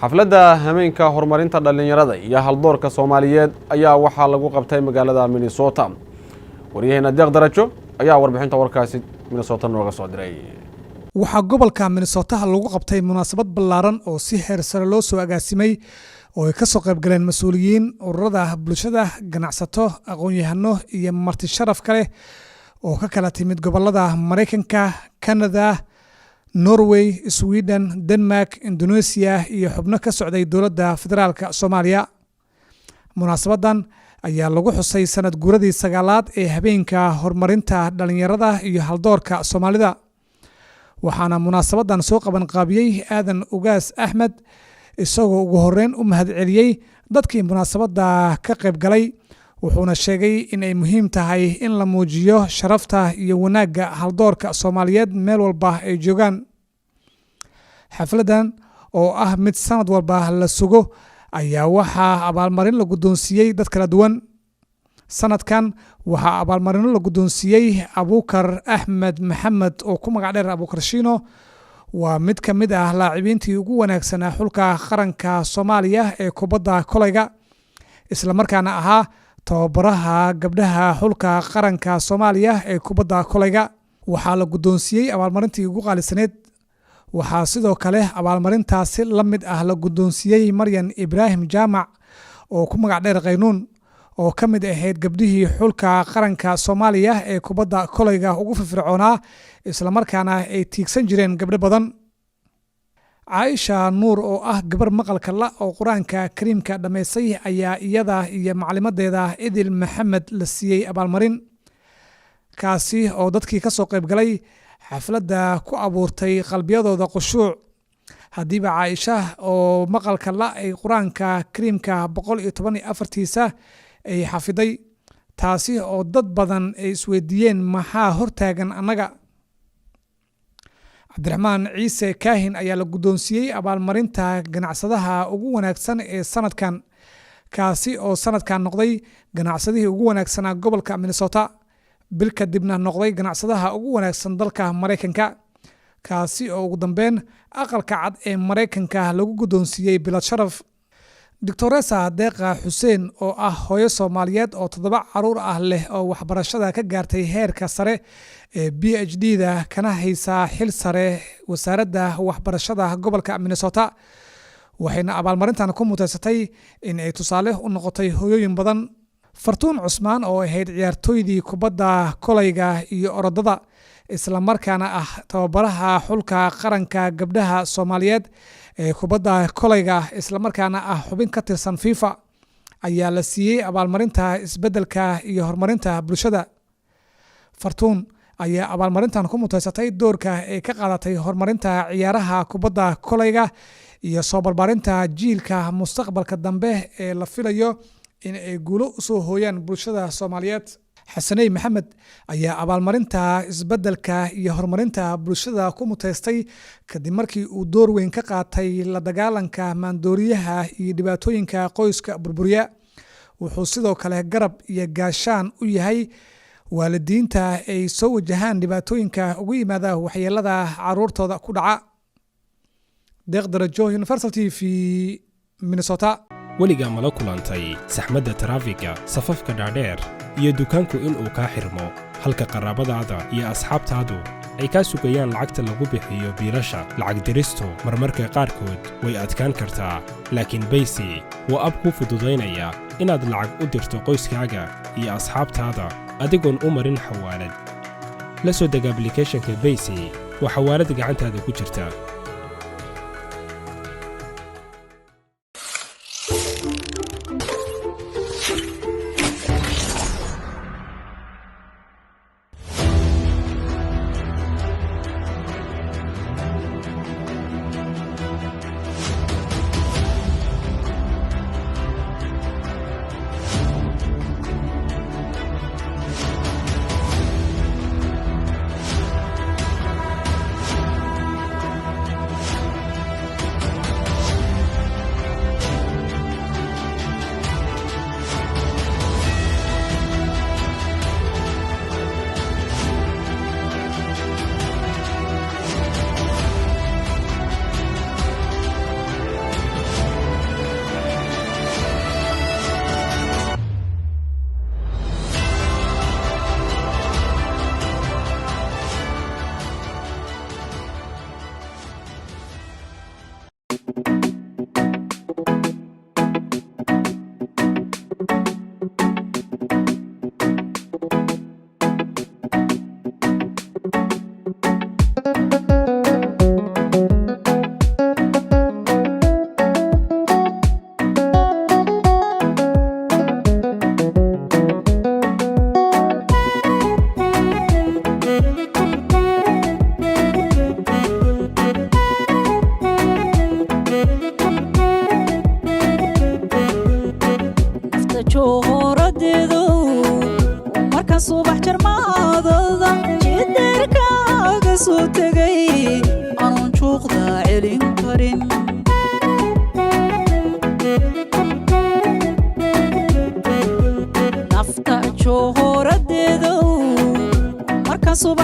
xafladda hameenka horumarinta dhalinyarada iyo haldoorka Soomaaliyeed ayaa waxaa lagu qabtay magaalada Minnesota. Wariyaheenna Deeq Darajo ayaa warbixinta warkaasi Minnesota nooga soo diray. waxaa gobolka Minnesota lagu qabtay munaasabad ballaaran oo si heer sare loo soo agaasimay oo ay ka soo qayb galeen mas'uuliyiin ururada bulshada, ganacsato, aqoon-yahano iyo marti sharaf kale oo ka kala timid gobolada Mareykanka, Canada, Norway, Sweden, Denmark, Indonesia iyo xubno ka socday dowladda federaalka Soomaaliya. Munaasabadan ayaa lagu xusay sanad guuradii 9aad ee habeenka horumarinta dhalinyarada iyo haldoorka Soomaalida. waxaana munaasabadan soo qaban qaabiyay Aadan Ugaas Axmed isagoo ugu horeyn u mahadceliyay dadkii munaasabada ka qayb galay wuxuuna sheegay in ay muhiim tahay in la muujiyo sharafta iyo wanaagga haldoorka Soomaaliyeed meel walba ay joogaan. xafladan oo ah mid sanad walba la sugo ayaa waxaa abaalmarin la guddoonsiiyay dad kala duwan. sanadkan waxaa abaalmarino la guddoonsiiyay Abuukar Axmed Maxamed oo ku magac dheer Abuukar Shiino. waa mid ka mid ah laacibiintii ugu wanaagsanaa xulka qaranka Soomaaliya ee kubadda kolayga isla markaana ahaa tababaraha gabdhaha xulka qaranka Soomaaliya ee kubadda kolayga. waxaa la guddoonsiiyay abaalmarintii ugu qaalisaneed. waxaa sidoo kale abaalmarintaasi la mid ah la guddoonsiiyay Maryan Ibraahim Jaamac oo ku magac dheer Qaynuun oo ka mid ahayd gabdhihii xulka qaranka Soomaaliya ee kubadda kolayga ugu firfircoonaa isla markaana ay tiigsan jireen gabdho badan. Caaisha Nuur oo ah gabar maqalka la oo Quraanka Kariimka dhameysay ayaa iyada iyo macalimadeeda Idil Maxamed la siiyay abaalmarin kaasi oo dadkii ka soo qayb galay xafladda ku abuurtay qalbiyadooda khushuuc. hadiiba Caaisha oo maqalka la ay Quraanka Kariimka 114tiisa ay xafiday taasi oo dad badan ay isweydiiyeen maxaa hortaagan annaga. Cabdiraxmaan Ciise Kaahin ayaa la guddoonsiiyay abaalmarinta ganacsadaha ugu wanaagsan ee sanadkan kaasi oo sanadkan noqday ganacsadihii ugu wanaagsanaa gobolka Minnesota bil kadibna noqday ganacsadaha ugu wanaagsan dalka Mareykanka kaasi oo ugu dambeyn aqalka cad ee Mareykanka lagu guddoonsiiyay bilad sharaf. Doctoressa Deeqa Xuseen oo ah hooyo Soomaaliyeed oo 7 caruur ah leh oo waxbarashada ka gaartay heerka sare ee PhD-da kana haysa xil sare wasaaradda waxbarashada gobolka Minnesota waxayna abaalmarintan ku mutaysatay in ay tusaale u noqotay hooyooyin badan. Fartuun Cusmaan oo ahayd ciyaartooydii kubadda kolayga iyo orodada isla markaana ah tababaraha xulka qaranka gabdhaha Soomaaliyeed ee kubadda kolayga isla markaana ah xubin ka tirsan FIFA ayaa la siiyay abaalmarinta isbeddelka iyo horumarinta bulshada. Fartuun ayaa abaalmarintan ku mutaysatay doorka ay ka qaadatay horumarinta ciyaaraha kubadda kolayga iyo soo barbaarinta jiilka mustaqbalka dambe ee la filayo in ay guulo u soo hooyaan bulshada Soomaaliyeed. Xasaney Maxamed ayaa abaalmarinta isbeddelka iyo horumarinta bulshada ku mutaystay kadib markii uu door weyn ka qaatay la dagaalanka maandooriyaha iyo dhibaatooyinka qoyska burburiya. wuxuu sidoo kale garab iyo gaashaan u yahay waalidiinta ay soo wajahaan dhibaatooyinka ugu yimaada waxyeelada caruurtooda ku dhaca. Deeq Darajo, Universal TV, Minnesota. weligaa mala kulantay saxmadda taraafiga, safafka dhaadheer iyo dukaanku inuu kaa xirmo halka qaraabadaada iyo asxaabtaadu ay kaa sugayaan lacagta lagu bixiyo biilasha. lacag diristu marmarka qaarkood way adkaan kartaa, laakiin Baysi waa ab kuu fududaynaya inaad lacag u dirto qoyskaaga iyo asxaabtaada adigoon u marin xawaalad. la soo deg applicationka Baysi waa xawaalad gacantaada ku jirta. jooradeedo marka subax jarmaadada jideerkaaga soo tagay aanan juuqda celin karin nafta jooradeedo marka subax